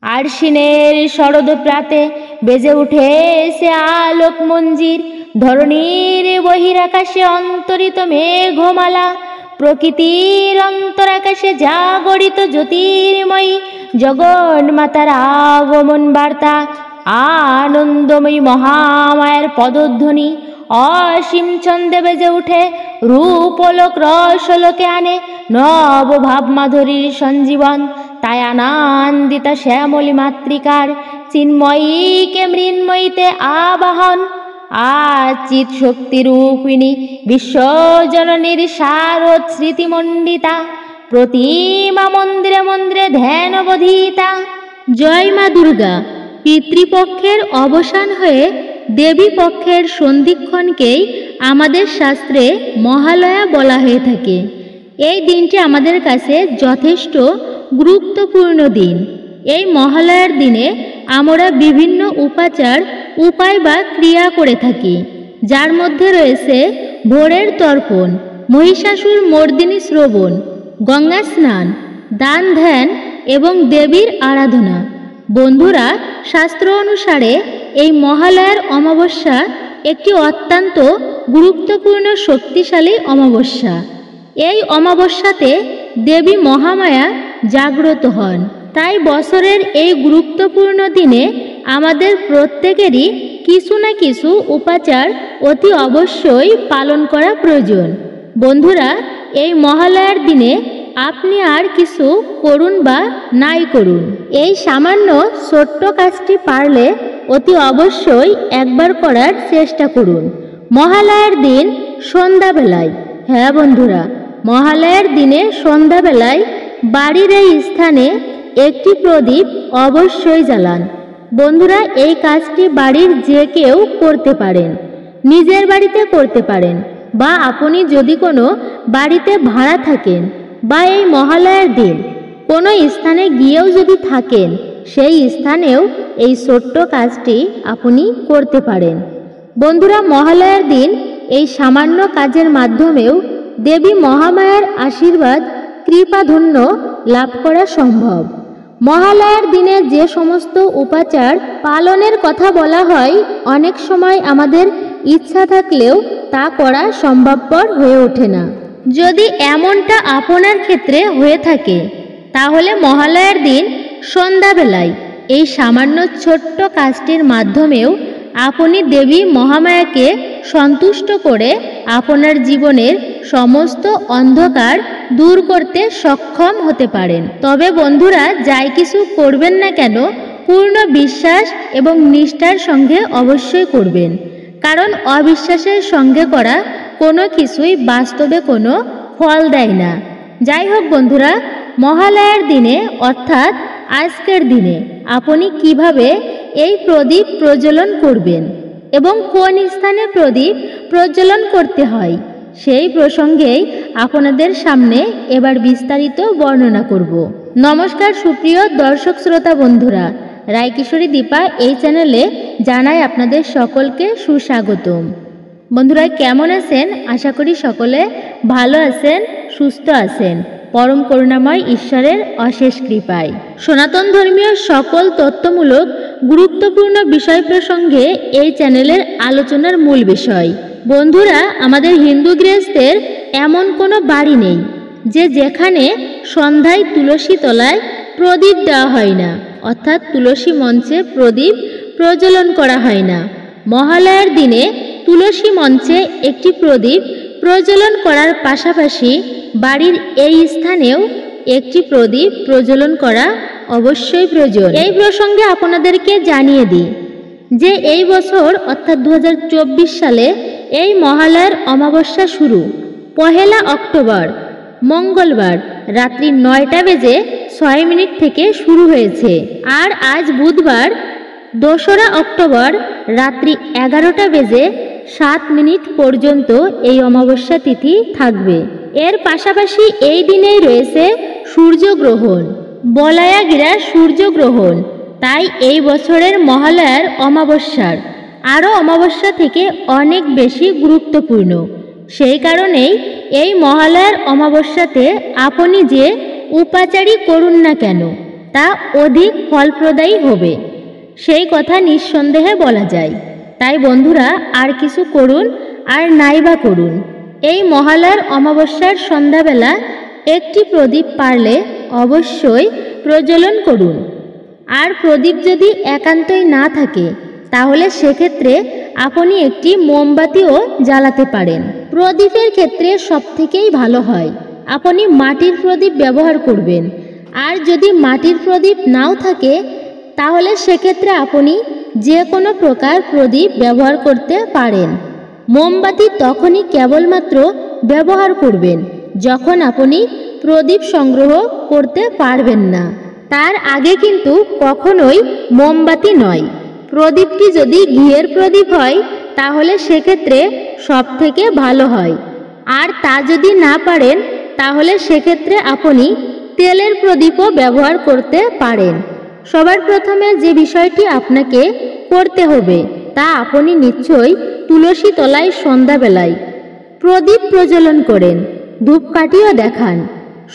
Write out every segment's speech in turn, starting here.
আশ্বিনের শরদ প্রাতে বেজে উঠে সে আলোক মঞ্জির, ধরণীর বহিরাকাশে অন্তরিত মেঘমালা, প্রকৃতির অন্তরাকাশে জাগরিত জ্যোতির্ময়ী জগন্মাতার আগমন বার্তা, আনন্দময়ী মহামায়ার পদধ্বনি অসীম ছন্দে বেজে উঠে, রূপলোক রসলোকে আনে নব ভাব মাধুরীর সঞ্জীবন। তাই আনন্দিতা শ্যামলী মাতৃকার চিন্ময়ীকে মৃন্ময়ীতে আবাহন। আজ চিৎ শক্তিরূপিণী বিশ্বজননীর শারদ স্মৃতিমণ্ডিতা, প্রতিমা মন্দিরে মন্দিরে ধ্যানবধিতা। জয় মা দুর্গা। পিতৃপক্ষের অবসান হয়ে দেবী পক্ষের সন্ধিক্ষণকেই আমাদের শাস্ত্রে মহালয়া বলা হয়ে থাকে। এই দিনটি আমাদের কাছে যথেষ্ট গুরুত্বপূর্ণ দিন। এই মহালয়ার দিনে আমরা বিভিন্ন উপাচার, উপায় বা ক্রিয়া করে থাকি, যার মধ্যে রয়েছে ভোরের তর্পণ, মহিষাসুর মর্দিনী শ্রবণ, গঙ্গা স্নান, দান ধ্যান এবং দেবীর আরাধনা। বন্ধুরা, শাস্ত্র অনুসারে এই মহালয়ার অমাবস্যা একটি অত্যন্ত গুরুত্বপূর্ণ শক্তিশালী অমাবস্যা। এই অমাবস্যাতে দেবী মহামায়া জাগ্রত হন। তাই বছরের এই গুরুত্বপূর্ণ দিনে আমাদের প্রত্যেকেরই কিছু না কিছু উপাচার অতি অবশ্যই পালন করা প্রয়োজন। বন্ধুরা, এই মহালয়ার দিনে আপনি আর কিছু করুন বা নাই করুন, এই সামান্য ছোট্ট কাজটি পারলে অতি অবশ্যই একবার করার চেষ্টা করুন। মহালয়ার দিন সন্ধ্যাবেলায়, হ্যাঁ বন্ধুরা, মহালয়ার দিনে সন্ধ্যাবেলায় বাড়ির এই স্থানে একটি প্রদীপ অবশ্যই জ্বালান। বন্ধুরা, এই কাজটি বাড়ির যে কেউ করতে পারেন, নিজের বাড়িতে করতে পারেন, বা আপনি যদি কোনো বাড়িতে ভাড়া থাকেন বা এই মহালয়ার দিন কোনো স্থানে গিয়েও যদি থাকেন, সেই স্থানেও এই ছোট্ট কাজটি আপনি করতে পারেন। বন্ধুরা, মহালয়ার দিন এই সামান্য কাজের মাধ্যমেও দেবী মহামায়ার আশীর্বাদ, কৃপাধন্য লাভ করা সম্ভব। মহালয়ার দিনে যে সমস্ত উপাচার পালনের কথা বলা হয়, অনেক সময় আমাদের ইচ্ছা থাকলেও তা করা সম্ভবপর হয়ে ওঠে না। যদি এমনটা আপনার ক্ষেত্রে হয়ে থাকে, তাহলে মহালয়ার দিন সন্ধ্যাবেলায় এই সামান্য ছোট্ট কাজটির মাধ্যমেও আপনি দেবী মহামায়াকে সন্তুষ্ট করে আপনার জীবনের সমস্ত অন্ধকার দূর করতে সক্ষম হতে পারেন। তবে বন্ধুরা, যাই কিছু করবেন না কেন, পূর্ণ বিশ্বাস এবং নিষ্ঠার সঙ্গে অবশ্যই করবেন, কারণ অবিশ্বাসের সঙ্গে করা কোনো কিছুই বাস্তবে কোনো ফল দেয় না। যাই হোক বন্ধুরা, মহালয়ার দিনে অর্থাৎ আজকের দিনে আপনি কিভাবে এই প্রদীপ প্রজ্বলন করবেন এবং কোন স্থানে প্রদীপ প্রজ্বলন করতে হয়, সেই প্রসঙ্গেই আপনাদের সামনে এবার বিস্তারিত বর্ণনা করব। নমস্কার সুপ্রিয় দর্শক শ্রোতা বন্ধুরা, রায়কিশোরী দীপা এই চ্যানেলে জানাই আপনাদের সকলকে সুস্বাগতম। বন্ধুরা, কেমন আছেন? আশা করি সকলে ভালো আছেন, সুস্থ আছেন, পরম করুণাময় ঈশ্বরের অশেষ কৃপায়। সনাতন ধর্মীয় সকল তথ্যমূলক গুরুত্বপূর্ণ বিষয় প্রসঙ্গে এই চ্যানেলের আলোচনার মূল বিষয়। বন্ধুরা, আমাদের হিন্দু গৃহস্থের এমন কোনো বাড়ি নেই যে যেখানে সন্ধ্যায় তুলসী তলায় প্রদীপ দেওয়া হয় না, অর্থাৎ তুলসী মঞ্চে প্রদীপ প্রজ্বলন করা হয় না। মহালয়ার দিনে তুলসী মঞ্চে একটি প্রদীপ প্রজ্বলন করার পাশাপাশি বাড়ির এই স্থানেও একটি প্রদীপ প্রজ্বলন করা অবশ্যই প্রয়োজন। এই প্রসঙ্গে আপনাদেরকে জানিয়ে দিই যে এই বছর অর্থাৎ 2024 সালে এই মহালয়ার অমাবস্যা শুরু 1 অক্টোবর মঙ্গলবার রাত্রি 9টা বেজে 6 মিনিট থেকে শুরু হয়েছে। আর আজ বুধবার 2রা অক্টোবর রাত্রি 11টা বেজে 7 মিনিট পর্যন্ত এই অমাবস্যা তিথি থাকবে। এর পাশাপাশি এই দিনেই রয়েছে সূর্যগ্রহণ, বলায়াগিরা সূর্যগ্রহণ। তাই এই বছরের মহালয়ার অমাবস্যার আরও অমাবস্যা থেকে অনেক বেশি গুরুত্বপূর্ণ। সেই কারণেই এই মহালয়ার অমাবস্যাতে আপনি যে উপাচারই করুন না কেন, তা অধিক ফলপ্রদায়ী হবে, সেই কথা নিঃসন্দেহে বলা যায়। তাই বন্ধুরা, আর কিছু করুন আর নাইবা করুন, এই মহালয়ার অমাবস্যার সন্ধ্যাবেলা একটি প্রদীপ পারলে অবশ্যই প্রজ্বলন করুন। আর প্রদীপ যদি একান্তই না থাকে তাহলে সেক্ষেত্রে আপনি একটি মোমবাতিও জ্বালাতে পারেন। প্রদীপের ক্ষেত্রে সবথেকেই ভালো হয় আপনি মাটির প্রদীপ ব্যবহার করবেন। আর যদি মাটির প্রদীপ নাও থাকে তাহলে সেক্ষেত্রে আপনি যে কোনো প্রকার প্রদীপ ব্যবহার করতে পারেন। মোমবাতি তখনই কেবলমাত্র ব্যবহার করবেন যখন আপনি প্রদীপ সংগ্রহ করতে পারবেন না, তার আগে কিন্তু কখনোই মোমবাতি নয়। প্রদীপটি যদি ঘিয়ের প্রদীপ হয় তাহলে সেক্ষেত্রে সবথেকে ভালো হয়। আর তা যদি না পারেন তাহলে সেক্ষেত্রে আপনি তেলের প্রদীপও ব্যবহার করতে পারেন। সবার প্রথমে যে বিষয়টি আপনাকে করতে হবে তা আপনি নিশ্চয়ই তুলসী তলায় সন্ধ্যাবেলায় প্রদীপ প্রজ্বলন করেন, ধূপকাঠিও দেখান।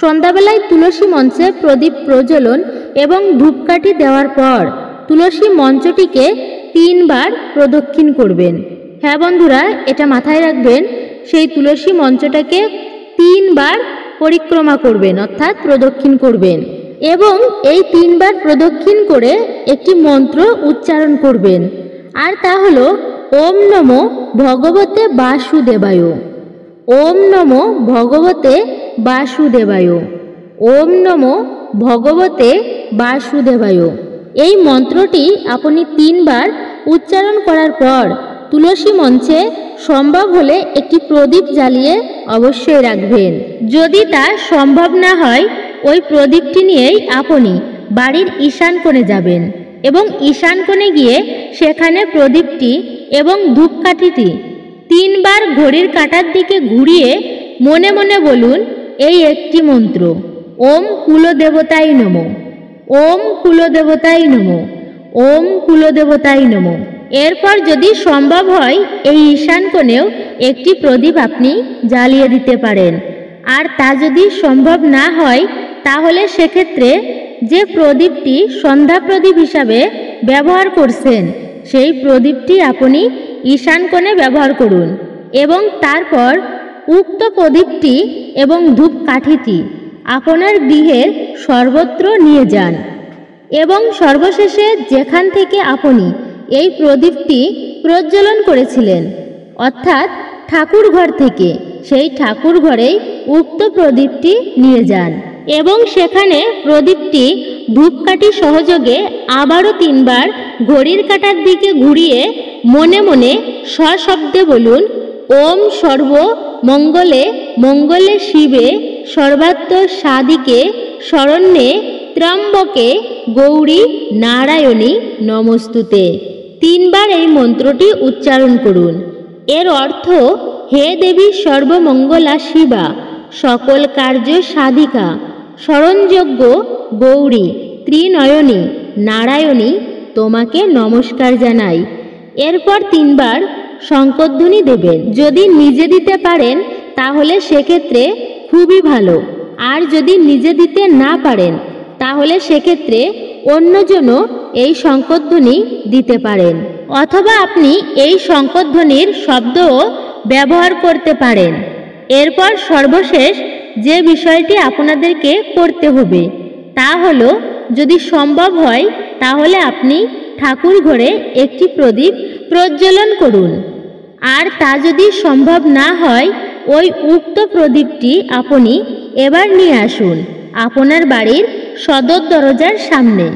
সন্ধ্যাবেলায় তুলসী মঞ্চে প্রদীপ প্রজ্বলন এবং ধূপকাঠি দেওয়ার পর তুলসী মঞ্চটিকে 3 বার প্রদক্ষিণ করবেন। হ্যাঁ বন্ধুরা, এটা মাথায় রাখবেন, সেই তুলসী মঞ্চটাকে 3 বার পরিক্রমা করবেন, অর্থাৎ প্রদক্ষিণ করবেন। এবং এই 3 বার প্রদক্ষিণ করে একটি মন্ত্র উচ্চারণ করবেন, আর তা হলো ওম নমো ভগবতে বাসুদেবায়, ওম নমো ভগবতে বাসুদেবায়, ওম নমো ভগবতে বাসুদেবায়। এই মন্ত্রটি আপনি 3 বার উচ্চারণ করার পর তুলসী মঞ্চে সম্ভব হলে একটি প্রদীপ জ্বালিয়ে অবশ্যই রাখবেন। যদি তা সম্ভব না হয় ওই প্রদীপটি নিয়েই আপনি বাড়ির ঈশান কোণে যাবেন এবং ঈশান কোণে গিয়ে সেখানে প্রদীপটি এবং ধূপকাঠিটি 3 বার ঘড়ির কাঁটার দিকে ঘুরিয়ে মনে মনে বলুন এই একটি মন্ত্র, ওম কুলদেবতায় নমঃ, ওম কুলদেবতায় নমঃ, ওম কুলদেবতায় নমঃ। এরপর যদি সম্ভব হয় এই ঈশান কোণেও একটি প্রদীপ আপনি জ্বালিয়ে দিতে পারেন। আর তা যদি সম্ভব না হয় তাহলে সেক্ষেত্রে যে প্রদীপটি সন্ধ্যা প্রদীপ হিসাবে ব্যবহার করছেন সেই প্রদীপটি আপনি ঈশান কোণে ব্যবহার করুন এবং তারপর উক্ত প্রদীপটি এবং ধূপকাঠিটি আপনার গৃহের সর্বত্র নিয়ে যান এবং সর্বশেষে যেখান থেকে আপনি এই প্রদীপটি প্রজ্বলন করেছিলেন অর্থাৎ ঠাকুর ঘর থেকে সেই ঠাকুর ঘরেই উক্ত প্রদীপটি নিয়ে যান এবং সেখানে প্রদীপটি ধূপকাঠি সহযোগে আবারও 3 বার ঘড়ির কাঁটার দিকে ঘুরিয়ে মনে মনে সশব্দে বলুন ওম সর্ব মঙ্গলে মঙ্গলে শিবে সর্বাত্ম সাদিকে শরণ্যে ত্র্যম্বকে গৌরী নারায়ণী নমস্তুতে। 3 বার এই মন্ত্রটি উচ্চারণ করুন। এর অর্থ, হে দেবী সর্বমঙ্গলা শিবা, সকল কার্য সাধিকা, শরণযোগ্য গৌরী ত্রিনয়নী নারায়ণী, তোমাকে নমস্কার জানাই। এরপর 3 বার শঙ্খধ্বনি দেবেন। যদি নিজে দিতে পারেন তাহলে সেক্ষেত্রে খুবই ভালো, আর যদি নিজে দিতে না পারেন তাহলে সেক্ষেত্রে অন্যজনও এই শঙ্খধ্বনি দিতে পারেন, অথবা আপনি এই শঙ্খধ্বনির শব্দও ব্যবহার করতে পারেন। এরপর সর্বশেষ যে বিষয়টি আপনাদেরকে করতে হবে তা হলো, যদি সম্ভব হয় তাহলে আপনি ঠাকুর ঘরে একটি প্রদীপ প্রজ্বলন করুন। আর তা যদি সম্ভব না হয় ওই উক্ত প্রদীপটি আপনি এবার নিয়ে আসুন আপনার বাড়ির সদর দরজার সামনে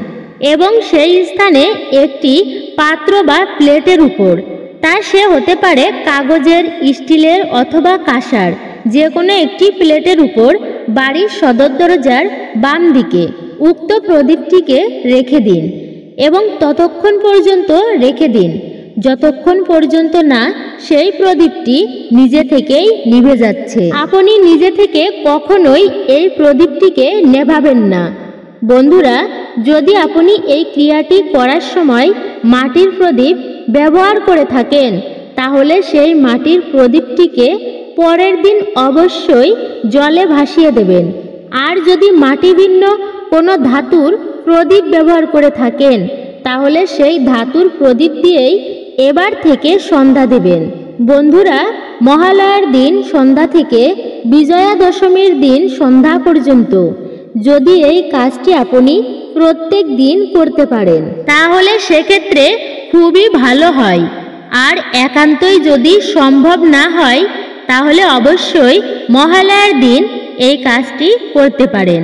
এবং সেই স্থানে একটি পাত্র বা প্লেটের উপর, তা সে হতে পারে কাগজের, স্টিলের অথবা কাঁসার, যে কোনো একটি প্লেটের উপর বাড়ির সদর দরজার বাম দিকে উক্ত প্রদীপটিকে রেখে দিন এবং ততক্ষণ পর্যন্ত রেখে দিন যতক্ষণ পর্যন্ত না সেই প্রদীপটি নিজে থেকেই নিভে যাচ্ছে। আপনি নিজে থেকে কখনোই এই প্রদীপটিকে নেভাবেন না। বন্ধুরা, যদি আপনি এই ক্রিয়াটি করার সময় মাটির প্রদীপ ব্যবহার করে থাকেন তাহলে সেই মাটির প্রদীপটিকে পরের দিন অবশ্যই জলে ভাসিয়ে দেবেন। আর যদি মাটি ভিন্ন কোনো ধাতুর প্রদীপ ব্যবহার করে থাকেন, তাহলে সেই ধাতুর প্রদীপ দিয়েই এবার থেকে সন্ধ্যা দেবেন। বন্ধুরা, মহালয়ার দিন সন্ধ্যা থেকে বিজয়া দশমীর দিন সন্ধ্যা পর্যন্ত যদি এই কাজটি আপনি প্রত্যেক দিন করতে পারেন, তাহলে সেক্ষেত্রে খুবই ভালো হয়। আর একান্তই যদি সম্ভব না হয়, তাহলে অবশ্যই মহালয়ার দিন এই কাজটি করতে পারেন।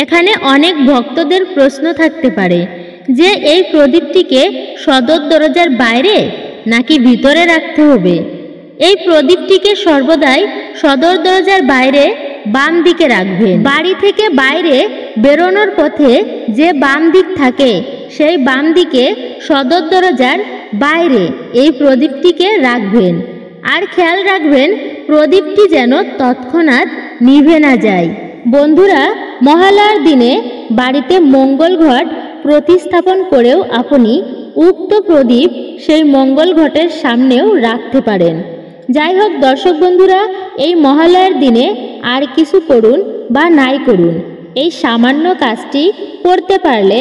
এখানে অনেক ভক্তদের প্রশ্ন থাকতে পারে যে এই প্রদীপটিকে সদর দরজার বাইরে নাকি ভিতরে রাখতে হবে। এই প্রদীপটিকে সর্বদাই সদর দরজার বাইরে বাম দিকে রাখবেন। বাড়ি থেকে বাইরে বেরোনোর পথে যে বাম দিক থাকে, সেই বাম দিকে সদর দরজার বাইরে এই প্রদীপটিকে রাখবেন। আর খেয়াল রাখবেন প্রদীপটি যেন তৎক্ষণাৎ নিভে না যায়। বন্ধুরা, মহালয়ার দিনে বাড়িতে মঙ্গল ঘট প্রতিস্থাপন করেও আপনি উক্ত প্রদীপ সেই মঙ্গল ঘটের সামনেও রাখতে পারেন। যাই হোক দর্শক বন্ধুরা, এই মহালয়ার দিনে আর কিছু করুন বা নাই করুন, এই সামান্য কাজটি করতে পারলে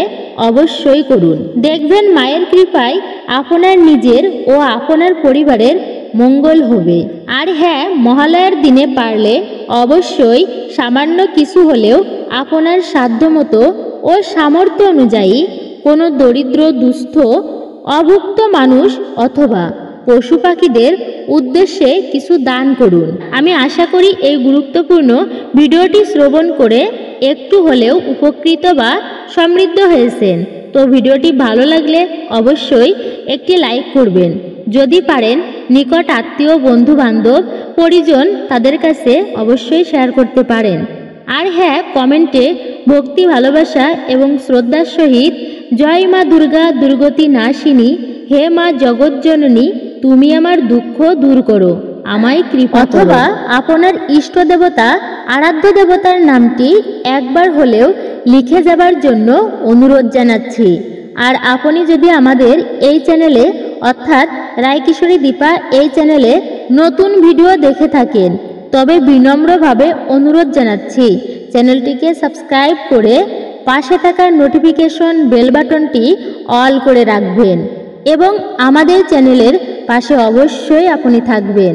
অবশ্যই করুন। দেখবেন মায়ের কৃপায় আপনার নিজের ও আপনার পরিবারের মঙ্গল হবে। আর হ্যাঁ, মহালয়ার দিনে পারলে অবশ্যই সামান্য কিছু হলেও আপনার সাধ্যমতো ও সামর্থ্য অনুযায়ী কোনো দরিদ্র, দুস্থ, অভুক্ত মানুষ অথবা পশু পাখিদের উদ্দেশ্যে কিছু দান করুন। আমি আশা করি এই গুরুত্বপূর্ণ ভিডিওটি শ্রবণ করে একটু হলেও উপকৃত বা সমৃদ্ধ হয়েছেন। তো ভিডিওটি ভালো লাগলে অবশ্যই একটি লাইক করবেন। যদি পারেন নিকট আত্মীয়, বন্ধু বান্ধব, পরিজন তাদের কাছে অবশ্যই শেয়ার করতে পারেন। আর হ্যাঁ, কমেন্টে ভক্তি, ভালোবাসা এবং শ্রদ্ধার সহিত জয় মা দুর্গা, দুর্গতি নাশিনী, হে মা জগজ্জননী, তুমি আমার দুঃখ দূর করো, আমায় কৃপা করো। অথবা আপনার ইষ্ট দেবতা, আরাধ্য দেবতার নামটি একবার হলেও লিখে যাবার জন্য অনুরোধ জানাচ্ছি। আর আপনি যদি আমাদের এই চ্যানেলে অর্থাৎ রায়কিশোরী দীপা এই চ্যানেলে নতুন ভিডিও দেখে থাকেন, তবে বিনম্রভাবে অনুরোধ জানাচ্ছি চ্যানেলটিকে সাবস্ক্রাইব করে পাশে থাকা নোটিফিকেশন বেল বাটনটি অল করে রাখবেন এবং আমাদের চ্যানেলের পাশে অবশ্যই আপনি থাকবেন।